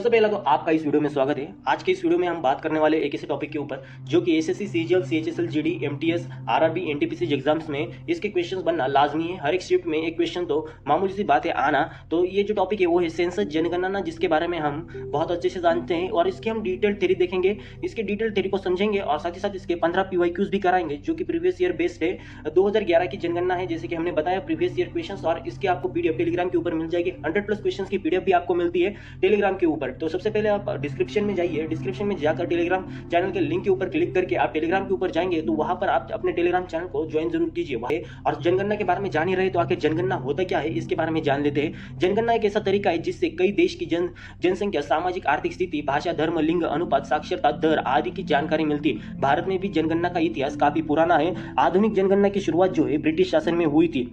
सबसे पहला तो आपका इस वीडियो में स्वागत है। आज के इस वीडियो में हम बात करने वाले एक ऐसे टॉपिक के ऊपर जो कि SSC, CGL, CHSL, GD, MTS, RRB, NTPC exams में इसके क्वेश्चंस बनना लाजमी है। हर एक शिफ्ट में एक क्वेश्चन तो मामूली सी बात है आना। तो ये जो टॉपिक है वो है सेंसस जनगणना, जिसके बारे में हम बहुत अच्छे से जानते हैं और इसकी हम डिटेल थ्योरी देखेंगे, इसके डिटेल थ्योरी को समझेंगे और साथ ही साथ इसके 15 पीवाईक्यूज भी कराएंगे जो कि प्रीवियस ईयर बेस्ड है। 2011 की जनगणना है, जैसे कि हमने बताया प्रीवियस ईयर क्वेश्चंस, और इसकी आपको पीडीएफ टेलीग्राम के ऊपर मिल जाएगी। 100+ क्वेश्चंस की पीडीएफ भी आपको मिलती है टेलीग्राम के ऊपर। तो सबसे पहले आप डिस्क्रिप्शन में जाइए, डिस्क्रिप्शन में जाकर टेलीग्राम चैनल के लिंक के ऊपर क्लिक करके आप टेलीग्राम के ऊपर जाएंगे तो वहां पर आप अपने टेलीग्राम चैनल को ज्वाइन जरूर कीजिए। और जनगणना के बारे में जान ही रहे तो आखिर जनगणना होता क्या है इसके बारे में जान लेते हैं। जनगणना एक ऐसा तरीका है जिससे कई देश की जनसंख्या, सामाजिक आर्थिक स्थिति, भाषा, धर्म, लिंग अनुपात, साक्षरता दर आदि की जानकारी मिलती है। भारत में भी जनगणना का इतिहास काफी पुराना है। आधुनिक जनगणना की शुरुआत जो है ब्रिटिश शासन में हुई थी।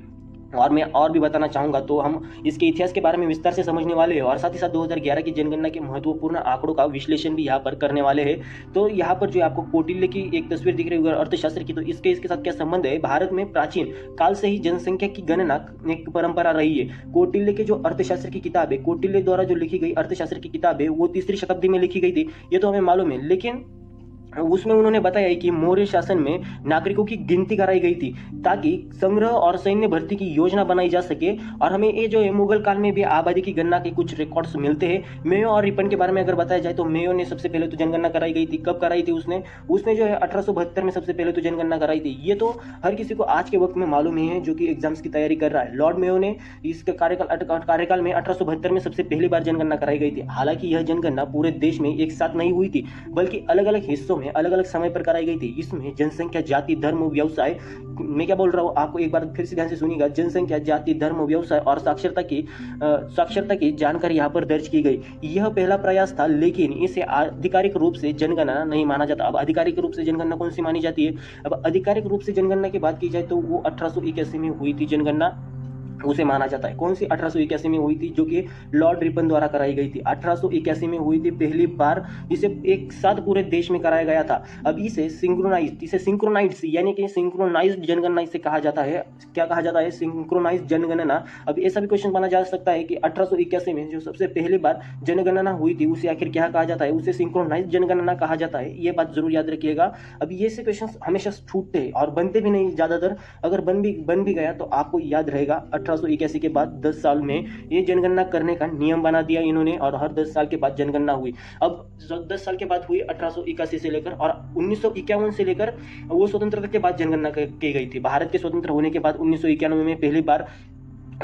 और मैं और भी बताना चाहूँगा तो हम इसके इतिहास के बारे में विस्तार से समझने वाले हैं और साथ ही साथ 2011 की जनगणना के महत्वपूर्ण आंकड़ों का विश्लेषण भी यहाँ पर करने वाले हैं। तो यहाँ पर जो आपको कौटिल्य की एक तस्वीर दिख रही है अर्थशास्त्र की, तो इसके साथ क्या संबंध है। भारत में प्राचीन काल से ही जनसंख्या की गणना एक परंपरा रही है। कौटिल्य के जो अर्थशास्त्र की किताब है, कौटिल्य द्वारा जो लिखी गई अर्थशास्त्र की किताब है, वो 3री शताब्दी में लिखी गई थी, ये तो हमें मालूम है। लेकिन उसमें उन्होंने बताया कि मौर्य शासन में नागरिकों की गिनती कराई गई थी ताकि संग्रह और सैन्य भर्ती की योजना बनाई जा सके। और हमें ये जो है मुगल काल में भी आबादी की गणना के कुछ रिकॉर्ड्स मिलते हैं। मेयो और रिपन के बारे में अगर बताया जाए तो मेयो ने सबसे पहले तो जनगणना कराई गई थी। कब कराई थी उसने जो है 1872 में सबसे पहले तो जनगणना कराई थी। ये तो हर किसी को आज के वक्त में मालूम ही है जो कि एग्जाम्स की तैयारी कर रहा है। लॉर्ड मेयो ने इसके कार्यकाल में 1872 में सबसे पहली बार जनगणना कराई गई थी। हालांकि यह जनगणना पूरे देश में एक साथ नहीं हुई थी बल्कि अलग अलग हिस्सों में अलग अलग समय पर कराई गई थी। इसमें जनसंख्या, जाति, धर्म, व्यवसाय, मैं क्या बोल रहा हूँ आपको एक बार फिर से ध्यान से सुनिएगा, जनसंख्या, जाति, धर्म, व्यवसाय और साक्षरता की जानकारी यहाँ पर दर्ज की गई। यह पहला प्रयास था, लेकिन इसे आधिकारिक रूप से जनगणना नहीं माना जाता। अब आधिकारिक रूप से जनगणना कौन सी मानी जाती है। अब आधिकारिक रूप से जनगणना की बात की जाए तो वो 1881 में हुई थी जनगणना, उसे माना जाता है। कौन सी 1881 में हुई थी, जो कि लॉर्ड रिपन द्वारा कराई गई थी। 1881 में हुई थी पहली बार, इसे एक साथ पूरे देश में कराया गया था। अब इसे सिंक्रोनाइज्ड यानी कि सिंक्रोनाइज्ड जनगणना इसे कहा जाता है। क्या कहा जाता है, सिंक्रोनाइज्ड जनगणना। अब ऐसा भी क्वेश्चन बना जा सकता है कि 1881 में जो सबसे पहली बार जनगणना हुई थी उसे आखिर क्या कहा जाता है, उसे सिंक्रोनाइज्ड जनगणना कहा जाता है। ये बात जरूर याद रखिएगा। अब ये से क्वेश्चन हमेशा छूटते हैं और बनते भी नहीं ज्यादातर। अगर बन भी गया तो आपको याद रहेगा 1881 के बाद 10 साल में ये जनगणना करने का नियम बना दिया इन्होंने और हर 10 साल के बाद जनगणना हुई। अब 10 साल के बाद हुई 1881 से लेकर, और 1951 से लेकर वो स्वतंत्रता के बाद जनगणना की गई थी। भारत के स्वतंत्र होने के बाद 1991 में पहली बार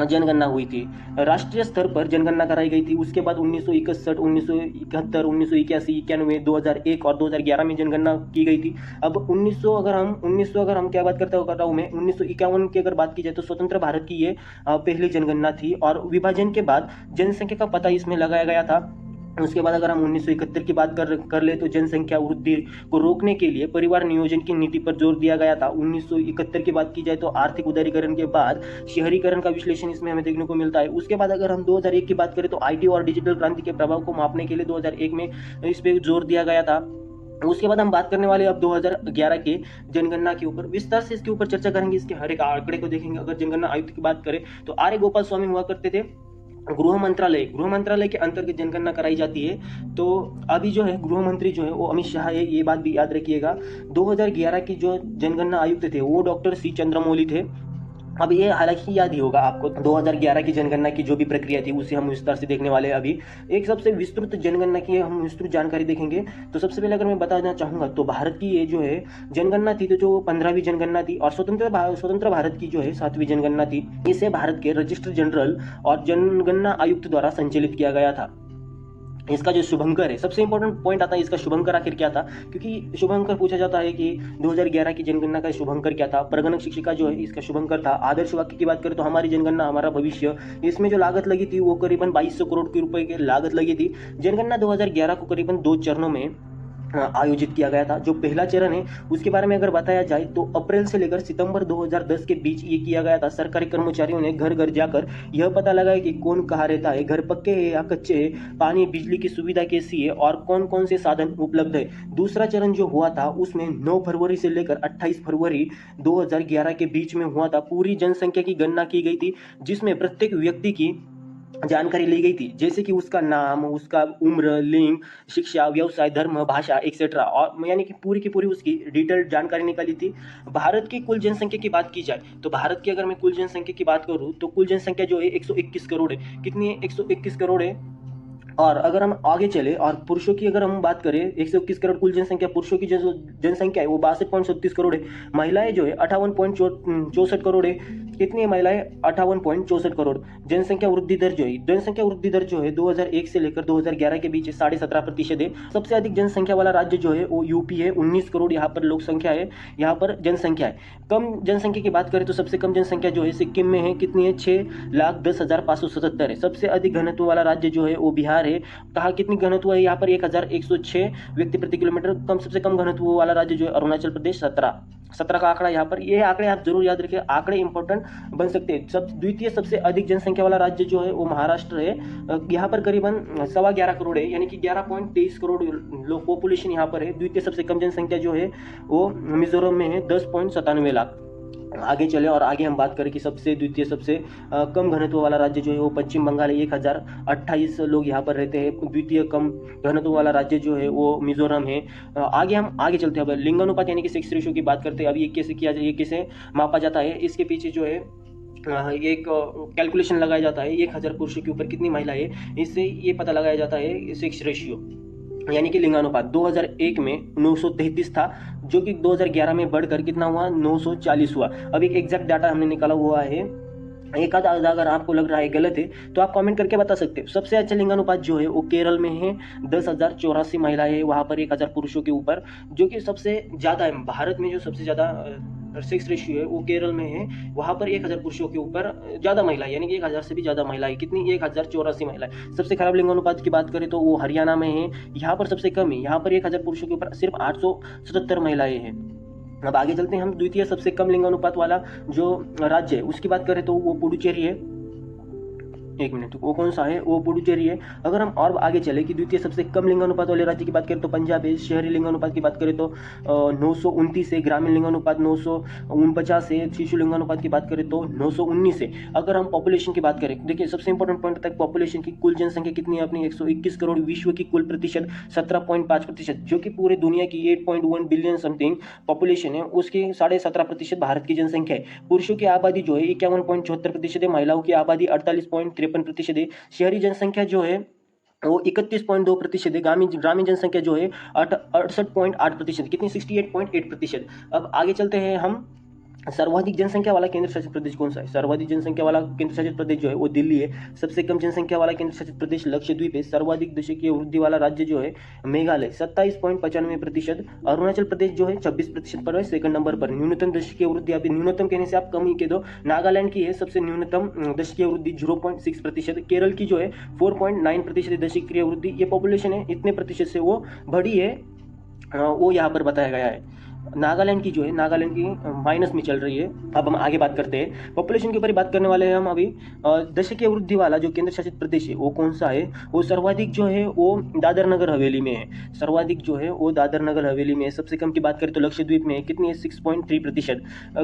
जनगणना हुई थी। राष्ट्रीय स्तर पर जनगणना कराई गई थी। उसके बाद 1961, 1971, 1981, 91, 2001 और 2011 में जनगणना की गई थी। अब 1900 अगर हम क्या बात कर रहा हूँ मैं, 1951 की अगर बात की जाए तो स्वतंत्र भारत की ये पहली जनगणना थी और विभाजन के बाद जनसंख्या का पता इसमें लगाया गया था। उसके बाद अगर हम 1971 की बात कर ले तो जनसंख्या वृद्धि को रोकने के लिए परिवार नियोजन की नीति पर जोर दिया गया था। 1971 की बात की जाए तो आर्थिक उदारीकरण के बाद शहरीकरण का विश्लेषण इसमें हमें देखने को मिलता है। उसके बाद अगर हम 2001 की बात करें तो आईटी और डिजिटल क्रांति के प्रभाव को मापने के लिए 2001 में इस पर जोर दिया गया था। उसके बाद हम बात करने वाले अब 2011 के जनगणना के ऊपर विस्तार से इसके ऊपर चर्चा करेंगे, इसके हर एक आंकड़े को देखेंगे। अगर जनगणना आयुक्त की बात करें तो आर्य गोपाल स्वामी हुआ करते थे। गृह मंत्रालय के अंतर्गत जनगणना कराई जाती है। तो अभी जो है गृह मंत्री जो है वो अमित शाह है, ये बात भी याद रखिएगा। 2011 की जो जनगणना आयुक्त थे वो डॉक्टर सी चंद्रमौली थे। अब ये हालांकि याद ही होगा आपको 2011 की जनगणना की जो भी प्रक्रिया थी उसे हम विस्तार से देखने वाले हैं। अभी एक सबसे विस्तृत जनगणना की हम विस्तृत जानकारी देखेंगे। तो सबसे पहले अगर मैं बताना चाहूँगा तो भारत की ये जो है जनगणना थी तो जो 15वीं जनगणना थी, और स्वतंत्र भारत की जो है 7वीं जनगणना थी। इसे भारत के रजिस्ट्रार जनरल और जनगणना आयुक्त द्वारा संचालित किया गया था। इसका जो शुभंकर है, सबसे इंपॉर्टेंट पॉइंट आता है इसका शुभंकर आखिर क्या था, क्योंकि शुभंकर पूछा जाता है कि 2011 की जनगणना का शुभंकर क्या था। प्रगणक शिक्षिका जो है इसका शुभंकर था। आदर्श वाक्य की बात करें तो हमारी जनगणना हमारा भविष्य, इसमें जो लागत लगी थी वो करीबन 2200 करोड़ के रुपए की लागत लगी थी। जनगणना 2011 को करीबन 2 चरणों में आयोजित किया गया था। जो पहला चरण है उसके बारे में अगर बताया जाए तो अप्रैल से लेकर सितंबर 2010 के बीच ये किया गया था। सरकारी कर्मचारियों ने घर घर जाकर यह पता लगाया कि कौन कहाँ रहता है, घर पक्के हैं या कच्चे हैं, पानी बिजली की सुविधा कैसी है और कौन कौन से साधन उपलब्ध है। दूसरा चरण जो हुआ था उसमें 9 फरवरी से लेकर 28 फरवरी 2011 के बीच में हुआ था। पूरी जनसंख्या की गणना की गई थी जिसमें प्रत्येक व्यक्ति की जानकारी ली गई थी, जैसे कि उसका नाम, उसका उम्र, लिंग, शिक्षा, व्यवसाय, धर्म, भाषा एक्सेट्रा, और यानी कि पूरी की पूरी उसकी डिटेल्ड जानकारी निकाली थी। भारत की कुल जनसंख्या की बात की जाए तो भारत की अगर मैं कुल जनसंख्या की बात करूँ तो कुल जनसंख्या जो है 121 करोड़ है। कितनी है? 121 करोड़ है। और अगर हम आगे चले और पुरुषों की अगर हम बात करें, 121 करोड़ कुल जनसंख्या, पुरुषों की जो जनसंख्या है वो 62.36 करोड़ है। महिलाएं जो है 58.64 करोड़ है। कितनी है महिलाएं? 58.64 करोड़। जनसंख्या वृद्धि दर जो है, जनसंख्या वृद्धि दर जो है 2001 से लेकर 2011 के बीच 17.5% है। सबसे अधिक जनसंख्या वाला राज्य जो है वो यूपी है, 19 करोड़ यहाँ पर लोक संख्या है, यहाँ पर जनसंख्या है। कम जनसंख्या की बात करें तो सबसे कम जनसंख्या जो है सिक्किम में है। कितनी है? 6,10,577 है। सबसे अधिक घनत्व वाला राज्य जो है वो बिहार है। कहा कितनी घनत्व है यहाँ पर? 1,106 व्यक्ति प्रति किलोमीटर। सबसे कम घनत्व वाला राज्य जो है अरुणाचल प्रदेश, 17 का आंकड़ा यहाँ पर। ये आंकड़े आप जरूर याद रखिए, आंकड़े इंपॉर्टेंट बन सकते हैं। द्वितीय सबसे अधिक जनसंख्या वाला राज्य जो है वो महाराष्ट्र है। यहाँ पर करीबन 11.25 करोड़ है, यानी कि 11.23 करोड़ लोग पॉपुलेशन यहाँ पर है। द्वितीय सबसे कम जनसंख्या जो है वो मिजोरम में है, 10.97 लाख। आगे चले और आगे हम बात करें कि द्वितीय सबसे कम घनत्व वाला राज्य जो है वो पश्चिम बंगाल है, 1028 लोग यहाँ पर रहते हैं। द्वितीय कम घनत्व वाला राज्य जो है वो मिजोरम है। हम आगे चलते हैं। अब लिंगानुपात यानी कि सेक्स रेशियो की बात करते हैं। अब ये कैसे किया जाए, ये कैसे मापा जाता है, इसके पीछे जो है एक कैलकुलेशन लगाया जाता है। 1000 पुरुषों के ऊपर कितनी महिलाएं है, इससे ये पता लगाया जाता है सेक्स रेशियो यानी कि लिंगानुपात। 2001 में 933 था, जो कि 2011 में बढ़कर कितना हुआ? 940 हुआ। अब एक एग्जैक्ट डाटा हमने निकाला हुआ है। एक आधा अगर आपको लग रहा है गलत है तो आप कमेंट करके बता सकते हो। सबसे अच्छा लिंगानुपात जो है वो केरल में है, 10,084 महिलाएं है वहाँ पर 1000 पुरुषों के ऊपर, जो कि सबसे ज़्यादा है। भारत में जो सबसे ज़्यादा सेक्स रेशियो है वो केरल में है, वहाँ पर 1000 पुरुषों के ऊपर ज़्यादा महिला, यानी कि 1000 से भी ज़्यादा महिला है। कितनी? 1084 महिला। सबसे खराब लिंगानुपात की बात करें तो वो हरियाणा में है, यहाँ पर सबसे कम है। यहाँ पर 1000 पुरुषों के ऊपर सिर्फ 877 महिलाएं हैं। अब आगे चलते हैं हम। द्वितीय सबसे कम लिंगानुपात वाला जो राज्य है उसकी बात करें तो वो पुडुचेरी है। एक मिनट, वो कौन सा है? वो पुडुचेरी है। अगर हम और आगे चले कि द्वितीय सबसे कम लिंगानुपात वाले राज्य की बात करें तो पंजाब है। शहरी लिंगानुपात की बात करें तो 929 है। ग्रामीण लिंगानुपात 949 है। शिशु लिंगानुपात की बात करें तो 919 है। अगर हम पॉपुलेशन की बात करें, देखिए सबसे इंपॉर्टेंट पॉइंट होता है पॉपुलेशन की। कुल जनसंख्या कितनी है अपनी? 121 करोड़। विश्व की कुल प्रतिशत 17.5%, जो कि पूरे दुनिया की 8.1 बिलियन समथिंग पॉपुलेशन है, उसकी 17.5% भारत की जनसंख्या है। पुरुषों की आबादी जो है 51.74% है। महिलाओं की आबादी 48.53% है। शहरी जनसंख्या जो है वो 31.2% है। ग्रामीण जनसंख्या जो है 68.8%। कितनी? 68.8%। अब आगे चलते हैं हम। सर्वाधिक जनसंख्या वाला केंद्र शासित प्रदेश कौन सा है? सर्वाधिक जनसंख्या वाला केंद्र शासित प्रदेश जो है वो दिल्ली है। सबसे कम जनसंख्या वाला केंद्र शासित प्रदेश लक्षद्वीप है। सर्वाधिक दशकीय वृद्धि वाला राज्य जो है मेघालय, 27.95%। अरुणाचल प्रदेश जो है 26% पर है, सेकंड नंबर पर। न्यूनतम दशकीय वृद्धि, अभी न्यूनतम कहने से आप कम ही कह दो, नागालैंड की है सबसे न्यूनतम दशकीय वृद्धि 0.6%। केरल की जो है 4.9% दशकीय वृद्धि। ये पॉपुलेशन है, इतने प्रतिशत से वो बढ़ी है, वो यहाँ पर बताया गया है। नागालैंड की जो है, नागालैंड की माइनस में चल रही है। अब हम आगे बात करते हैं पॉपुलेशन के ऊपर ही बात करने वाले हैं हम अभी। दशकीय वृद्धि वाला जो केंद्र शासित प्रदेश है वो कौन सा है? वो सर्वाधिक जो है वो दादर नगर हवेली में है। सर्वाधिक जो है वो दादर नगर हवेली में है। सबसे कम की बात करें तो लक्षद्वीप में है। कितनी है? 6.3%।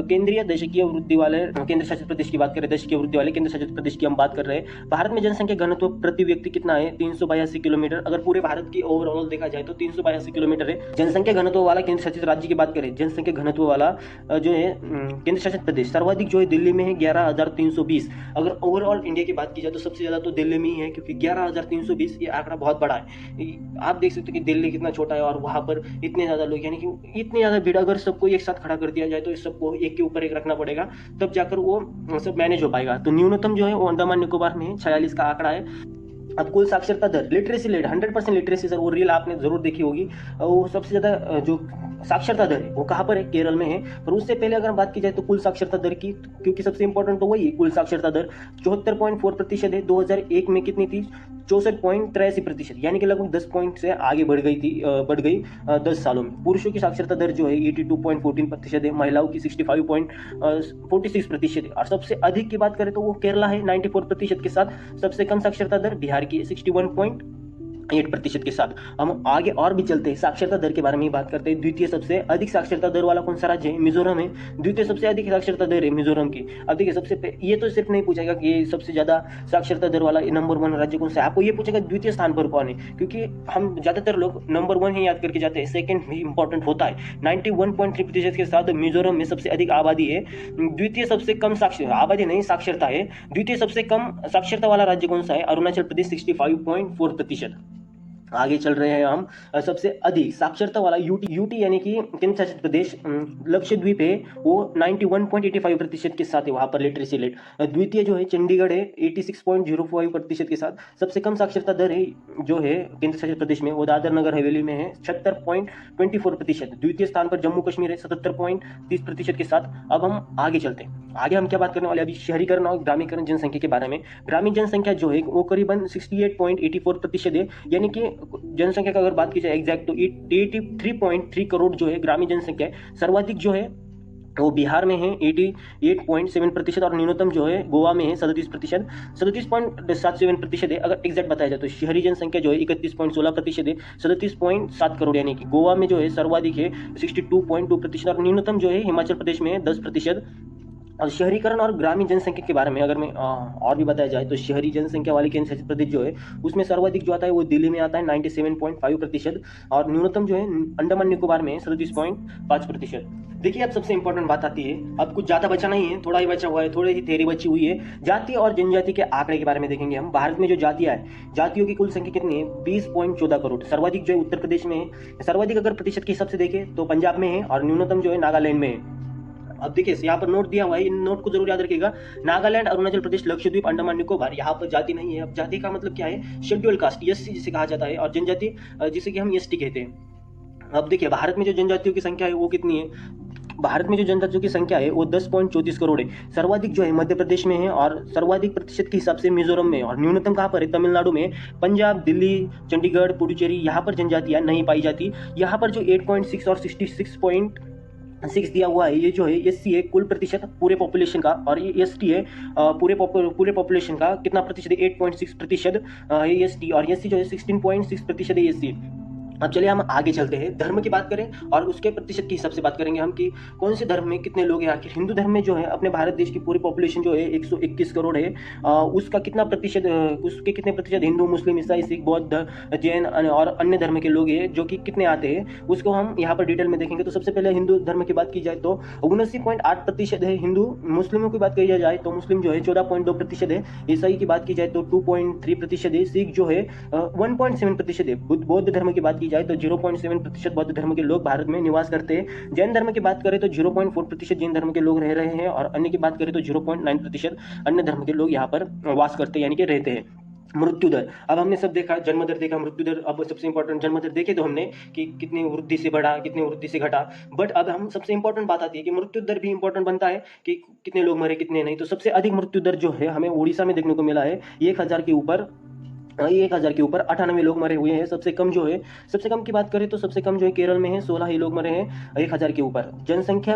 केंद्रीय दशकीय वृद्धि वाले केंद्र शासित प्रदेश की बात करें, दशकीय वृद्धि वाले केंद्र शासित प्रदेश की हम बात कर रहे हैं। भारत में जनसंख्या घनत्व प्रति व्यक्ति कितना है? 382 किलोमीटर। अगर पूरे भारत की ओवरऑल देखा जाए तो 382 किलोमीटर है। जनसंख्या घनत्व वाला केंद्र शासित राज्य की बात करें, जनसंख्या घनत्व वाला जो है केंद्र शासित प्रदेश, सर्वाधिक जो है दिल्ली में है 11,320। अगर ओवरऑल इंडिया की बात की जाए तो सबसे ज्यादा तो दिल्ली में ही है, क्योंकि 11,320 ये आंकड़ा बहुत बड़ा है। आप देख सकते हो कि दिल्ली कितना छोटा है और वहां पर इतने ज्यादा लोग, यानी कि इतनी ज्यादा भीड़। अगर सबको एक साथ खड़ा कर दिया जाए तो सबको एक के ऊपर एक रखना पड़ेगा, तब जाकर वो सब मैनेज हो पाएगा। तो न्यूनतम जो है वो अंडमान निकोबार में 46 का आंकड़ा है। अब कुल साक्षरता दर, लिटरेसी रेट 100% लिटरेसी, सर वो रील आपने जरूर देखी होगी। वो सबसे ज्यादा जो साक्षरता दर है वो कहाँ पर है? केरल में है। पर उससे पहले अगर बात की जाए तो कुल साक्षरता दर की, क्योंकि सबसे इंपॉर्टेंट तो वही है, कुल साक्षरता दर 74.4% है। 2001 में कितनी थी? 64.83%, यानी कि लगभग 10 पॉइंट से आगे बढ़ गई 10 सालों में। पुरुषों की साक्षरता दर जो है 82.14% है। महिलाओं की 65.46% है। और सबसे अधिक की बात करें तो वो केरला है 94% के साथ। सबसे कम साक्षरता दर बिहार की 61. 8% के साथ। हम आगे और भी चलते हैं, साक्षरता दर के बारे में ही बात करते हैं। द्वितीय सबसे अधिक साक्षरता दर वाला कौन सा राज्य है? मिजोरम है। द्वितीय सबसे अधिक साक्षरता दर है मिजोरम की। अब देखिए ये तो सिर्फ नहीं पूछेगा कि ये सबसे ज्यादा साक्षरता दर वाला नंबर 1 राज्य कौन सा है, आपको ये पूछेगा द्वितीय स्थान पर कौन है, क्योंकि हम ज्यादातर लोग नंबर 1 ही याद करके जाते हैं, सेकंड भी इंपॉर्टेंट होता है। 91.3% के साथ मिजोरम में सबसे अधिक आबादी है। द्वितीय सबसे कम आबादी नहीं, साक्षरता है। द्वितीय सबसे कम साक्षरता वाला राज्य कौन सा है? अरुणाचल प्रदेश 65.4%। आगे चल रहे हैं हम, सबसे अधिक साक्षरता वाला यूटी यानी कि केंद्र शासित प्रदेश लक्षद्वीप है, वो 91.85% के साथ है वहाँ पर लिटरेसी रेट। द्वितीय जो है चंडीगढ़ है 86.05% के साथ। सबसे कम साक्षरता दर है जो है केंद्र शासित प्रदेश में, वो दादर नगर हवेली में है 76.24%। द्वितीय स्थान पर जम्मू कश्मीर है 77.30% के साथ। अब हम आगे चलते हैं, आगे हम क्या बात करने वाले अभी शहरीकरण और ग्रामीणकरण जनसंख्या के बारे में। ग्रामीण जनसंख्या जो है वो करीबन 68.84% है, यानी कि जनसंख्या का अगर बात की जाए एग्जैक्ट तो 83.3 करोड़ जो है ग्रामीण जनसंख्या है। सर्वाधिक जो है वो बिहार में है 88.7% और न्यूनतम जो है गोवा में है 37%, 37.77% है। अगर एग्जैक्ट बताया जाए तो शहरी जनसंख्या जो है 31.16% है, 37.7 करोड़, यानी कि गोवा में जो है सर्वाधिक है 62.2% और न्यूनतम जो है हिमाचल प्रदेश में है 10%। और शहरीकरण और ग्रामीण जनसंख्या के बारे में अगर मैं और भी बताया जाए तो शहरी जनसंख्या वाले केंद्र शासित प्रदेश जो है उसमें सर्वाधिक जो आता है वो दिल्ली में आता है 97.5% और न्यूनतम जो है अंडमान निकोबार में 37.5%। देखिए अब सबसे इंपॉर्टेंट बात आती है, अब कुछ ज़्यादा बचा नहीं है, थोड़ा ही बचा हुआ है, थोड़ी ही थ्योरी बची हुई है। जाति और जनजाति के आंकड़े के बारे में देखेंगे हम। भारत में जो जातियाँ है, जातियों की कुल संख्या कितनी है? 20.14 करोड़। सर्वाधिक जो है उत्तर प्रदेश में है। सर्वाधिक अगर प्रतिशत के हिसाब से देखें तो पंजाब में है और न्यूनतम जो है नागालैंड में है। अब देखिए यहाँ पर नोट दिया हुआ है, इन नोट को जरूर याद रखिएगा। नागालैंड, अरुणाचल प्रदेश, लक्षद्वीप, अंडमान निकोबार, यहाँ पर जाति नहीं है। अब जाति का मतलब क्या है? शेड्यूल कास्ट, एससी जिसे कहा जाता है, और जनजाति जिसे कि हम एसटी कहते हैं। अब देखिए भारत में जो जनजातियों की संख्या है वो कितनी है? भारत में जो जनजातियों की संख्या है वो 10.34 करोड़ है। सर्वाधिक जो है मध्य प्रदेश में है और सर्वाधिक प्रतिशत के हिसाब से मिजोरम में, और न्यूनतम कहाँ पर है? तमिलनाडु में। पंजाब, दिल्ली, चंडीगढ़, पुडुचेरी, यहाँ पर जनजातियाँ नहीं पाई जाती। यहाँ पर जो 8.6 और 66.6 दिया हुआ है, ये जो है एससी है कुल प्रतिशत पूरे पॉपुलेशन का, और ये एसटी है पूरे पॉपुलेशन का कितना प्रतिशत है? 8.6% है एसटी, और एससी जो है 16.6% है एससी। अब चलिए हम आगे चलते हैं, धर्म की बात करें और उसके प्रतिशत के हिसाब से बात करेंगे हम कि कौन से धर्म में कितने लोग हैं। आखिर हिंदू धर्म में जो है अपने भारत देश की पूरी पॉपुलेशन जो है 121 करोड़ है, उसका कितना प्रतिशत, उसके कितने प्रतिशत हिंदू, मुस्लिम, ईसाई, सिख, बौद्ध, जैन और अन्य धर्म के लोग हैं, जो कि कितने आते हैं उसको हम यहाँ पर डिटेल में देखेंगे। तो सबसे पहले हिंदू धर्म की बात की जाए तो 79.8% है हिंदू। मुस्लिमों की बात की जाए तो मुस्लिम जो है 14.2% है। ईसाई की बात की जाए तो 2.3% है। सिख जो है 1.7% है। बौद्ध धर्म की बात की जाए तो 0.7% बौद्ध धर्म के लोग भारत में निवास करते हैं। जैन धर्म की बात करें तो 0.4% जैन धर्म के लोग रह रहे हैं, और अन्य की बात करें तो 0.9% अन्य धर्म के लोग यहाँ पर वास करते हैं, यानी कि रहते हैं। मृत्यु दर, अब हमने सब देखा, जन्म दर देखा, मृत्यु दर। अब सबसे इंपॉर्टेंट जन्म दर देखे तो हमने कि कितनी वृद्धि से बढ़ा, कितनी वृद्धि से घटा। बट अब हम सबसे इंपॉर्टेंट बात आती है कि मृत्यु दर भी इंपॉर्टेंट बनता है कि कितने लोग मरे कितने नहीं। तो सबसे अधिक मृत्यु दर जो है हमें उड़ीसा में देखने को मिला है, 1000 के ऊपर 98 लोग मरे हुए हैं। सबसे कम जो है, सबसे कम की बात करें तो सबसे कम जो है केरल में है, 16 ही लोग मरे हैं 1000 के ऊपर। जनसंख्या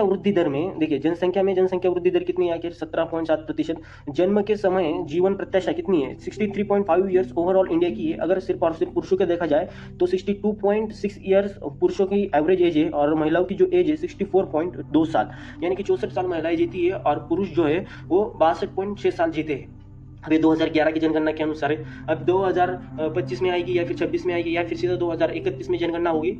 वृद्धि दर में देखिए, जनसंख्या वृद्धि दर कितनी है आखिर? 17.7%। जन्म के समय जीवन प्रत्याशा कितनी है? 63.5 ईयर्स ओवरऑल इंडिया की है। अगर सिर्फ और सिर्फ पुरुषों का देखा जाए तो 62.6 ईयर्स पुरुषों की एवरेज एज है, और महिलाओं की जो एज है 64.2 साल, यानी कि 64 साल महिलाएं जीती है, और पुरुष जो है वो 62.6 साल जीते हैं। अभी 2011 की जनगणना के अनुसार है। अब 2025 में आएगी या फिर 26 में आएगी या फिर सीधा 2031 में जनगणना होगी,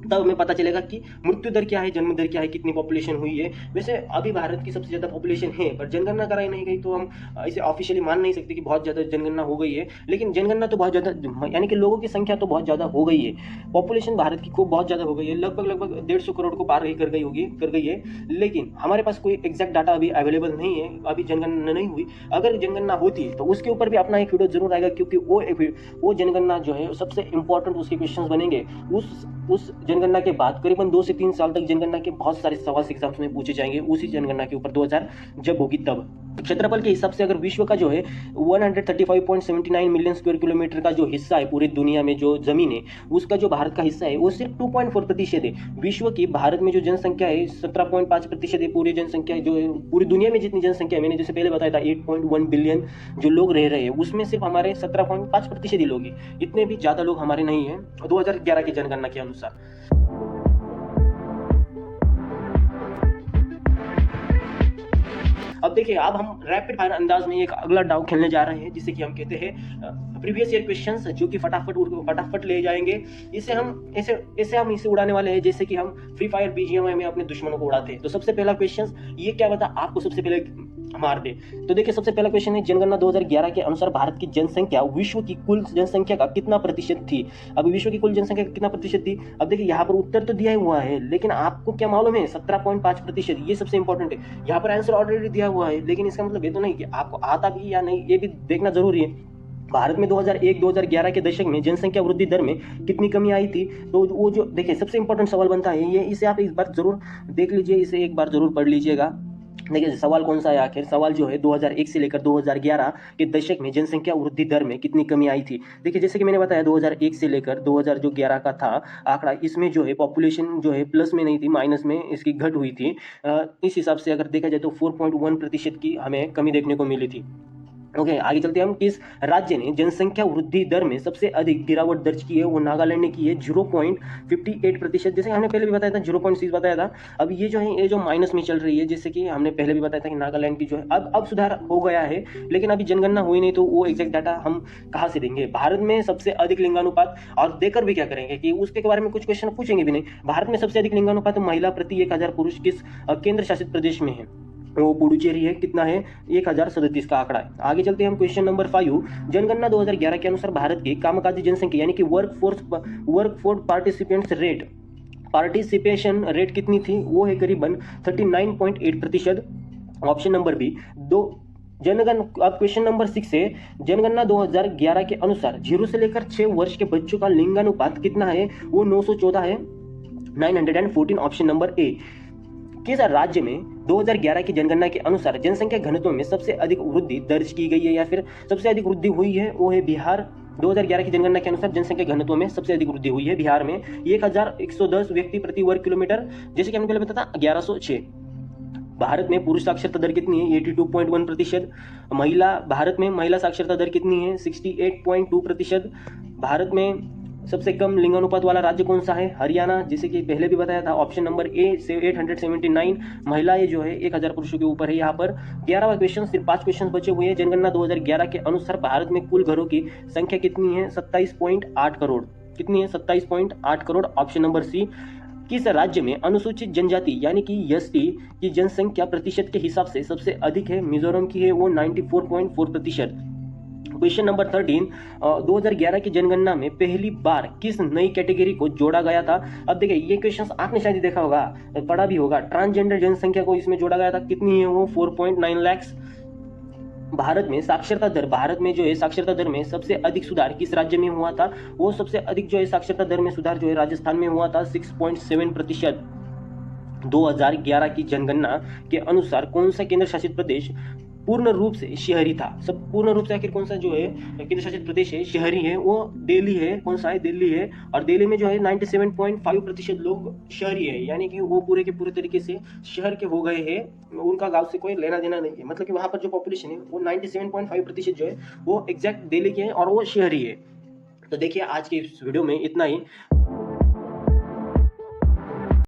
तब हमें पता चलेगा कि मृत्यु दर क्या है, जन्म दर क्या है, कितनी पॉपुलेशन हुई है। वैसे अभी भारत की सबसे ज़्यादा पॉपुलेशन है, पर जनगणना कराई नहीं गई, तो हम इसे ऑफिशियली मान नहीं सकते कि बहुत ज़्यादा जनगणना हो गई है। लेकिन जनगणना तो बहुत ज़्यादा, यानी कि लोगों की संख्या तो बहुत ज़्यादा हो गई है। पॉपुलेशन भारत की खूब बहुत ज़्यादा हो गई है, लगभग 150 करोड़ को पार कर गई है। लेकिन हमारे पास कोई एग्जैक्ट डाटा अभी अवेलेबल नहीं है, अभी जनगणना नहीं हुई। अगर जनगणना होती तो उसके ऊपर भी अपना एक वीडियो जरूर आएगा, क्योंकि वो जनगणना जो है सबसे इंपॉर्टेंट उसके क्वेश्चन बनेंगे। उस जनगणना के बाद करीबन 2 से 3 साल तक जनगणना के बहुत सारे सवाल एग्जाम्स में पूछे जाएंगे, उसी जनगणना के ऊपर 2000 जब होगी तब। क्षेत्रफल के हिसाब से अगर विश्व का जो है 135.79 मिलियन स्क्वायर किलोमीटर का जो हिस्सा है पूरी दुनिया में जो जमीन है उसका जो भारत का हिस्सा है वो सिर्फ 2.4% है। विश्व की भारत में जो जनसंख्या है 17.5% है। पूरी जनसंख्या जो है पूरी दुनिया में जितनी जनसंख्या है मैंने जैसे पहले बताया था 8.1 बिलियन जो लोग रह रहे हैं उसमें सिर्फ हमारे 17.5% ही लोग हैं। इतने भी ज़्यादा लोग हमारे नहीं हैं 2011 की जनगणना के अनुसार। अब देखिए अब हम रैपिड फायर अंदाज में एक अगला डाउ खेलने जा रहे हैं जिसे कि हम कहते हैं प्रीवियस ईयर क्वेश्चंस, जो कि फटाफट ले जाएंगे। इसे हम इसे उड़ाने वाले हैं जैसे कि हम फ्री फायर बीजीएमआई में अपने दुश्मनों को उड़ाते हैं। तो सबसे पहला क्वेश्चन ये क्या बता आपको सबसे पहले मार दे। तो देखिए सबसे पहला क्वेश्चन है जनगणना 2011 के अनुसार भारत की जनसंख्या विश्व की कुल जनसंख्या का कितना प्रतिशत थी। अब विश्व की कुल जनसंख्या का कितना प्रतिशत थी। अब देखिए यहाँ पर उत्तर तो दिया हुआ है लेकिन आपको क्या मालूम है 17.5%। ये सबसे इंपॉर्टेंट है। यहाँ पर आंसर ऑलरेडी दिया हुआ है लेकिन इसका मतलब ये तो नहीं कि आपको आता भी या नहीं, ये भी देखना जरूरी है। भारत में 2001-2011 के दशक में जनसंख्या वृद्धि दर में कितनी कमी आई थी। तो वो जो देखिए सबसे इंपॉर्टेंट सवाल बनता है ये, इसे आप एक बार जरूर देख लीजिए, इसे एक बार जरूर पढ़ लीजिएगा। देखिए सवाल कौन सा है आखिर। सवाल जो है 2001 से लेकर 2011 के दशक में जनसंख्या वृद्धि दर में कितनी कमी आई थी। देखिए जैसे कि मैंने बताया 2001 से लेकर 2011 का था आंकड़ा, इसमें जो है पॉपुलेशन जो है प्लस में नहीं थी, माइनस में इसकी घट हुई थी। इस हिसाब से अगर देखा जाए तो 4.1% की हमें कमी देखने को मिली थी। ओके आगे चलते हैं हम। किस राज्य ने जनसंख्या वृद्धि दर में सबसे अधिक गिरावट दर्ज की है। वो नागालैंड ने की है 0.58%। जैसे हमने पहले भी बताया था 0.6 बताया था। अब ये जो है ये जो माइनस में चल रही है, जैसे कि हमने पहले भी बताया था कि नागालैंड की जो है अब सुधार हो गया है लेकिन अभी जनगणना हुई नहीं तो वो एग्जैक्ट डाटा हम कहाँ से देंगे। भारत में सबसे अधिक लिंगानुपात, और देकर भी क्या करेंगे कि उसके बारे में कुछ क्वेश्चन पूछेंगे भी नहीं। भारत में सबसे अधिक लिंगानुपात महिला प्रति 1000 पुरुष किस केंद्र शासित प्रदेश में है। वो पुडुचेरी है। कितना है 1037 का आंकड़ा है। आगे चलते हैं हम क्वेश्चन नंबर 5। जनगणना 2011 के अनुसार भारत की कामकाजी जनसंख्या यानी कि वर्कफोर्स पार्टिसिपेशन रेट कितनी थी। वो है करीबन 39.8%। Option number B. अब क्वेश्चन नंबर 6 है जनगणना 2011 के अनुसार 0 से लेकर 6 वर्ष के बच्चों का लिंगानुपात कितना है। वो 914 है, 914। Option number A. किस राज्य में 2011 की जनगणना के अनुसार जनसंख्या घनत्व में सबसे अधिक वृद्धि दर्ज की गई है या फिर सबसे अधिक वृद्धि हुई है। वो है बिहार। 2011 की जनगणना के अनुसार जनसंख्या घनत्व में सबसे अधिक वृद्धि हुई है बिहार में 1110 व्यक्ति प्रति वर्ग किलोमीटर, जैसे कि हमने पहले बताया था 1106। भारत में पुरुष साक्षरता दर कितनी है 82.1%। भारत में महिला साक्षरता दर कितनी है 68.2%। भारत में सबसे कम लिंगानुपात वाला राज्य कौन सा है हरियाणा, जैसे कि पहले भी बताया था। ऑप्शन नंबर ए से 879 महिलाएं जो है 1000 पुरुषों के ऊपर है। यहाँ पर 11वां क्वेश्चन, सिर्फ 5 क्वेश्चन बचे हुए हैं। जनगणना 2011 के अनुसार भारत में कुल घरों की संख्या कितनी है 27.8 करोड़। कितनी है 27.8 करोड़। Option number C. किस राज्य में अनुसूचित जनजाति यानी कि एसटी की जनसंख्या प्रतिशत के हिसाब से सबसे अधिक है। मिजोरम की है वो 94.4%। Question number 13। 2011 की जनगणना में पहली बार किस नई कैटेगरी को जोड़ा गया था। अब देखिए ये क्वेश्चन आपने शायद देखा होगा, पढ़ा भी होगा। ट्रांसजेंडर जनसंख्या को इसमें जोड़ा गया था। कितनी है वो 4.9 लाख। भारत में साक्षरता दर, भारत में जो है साक्षरता दर में सबसे अधिक सुधार किस राज्य में हुआ था। वो सबसे अधिक जो है साक्षरता दर में सुधार जो है राजस्थान में हुआ था 6.7%। 2011 की जनगणना के अनुसार कौन सा केंद्र शासित प्रदेश पूर्ण रूप से शहरी था। सब पूर्ण रूप से आखिर कौन सा जो है केंद्र शासित प्रदेश है शहरी है, वो दिल्ली है। कौन सा है दिल्ली है। और दिल्ली में जो है 97.5% लोग शहरी है, यानी कि वो पूरे के पूरे तरीके से शहर के हो गए हैं। उनका गांव से कोई लेना देना नहीं है, मतलब कि वहां पर जो पॉपुलेशन है वो 97.5% जो है वो एग्जैक्ट दिल्ली के है और वो शहरी है। तो देखिए आज की इस वीडियो में इतना ही।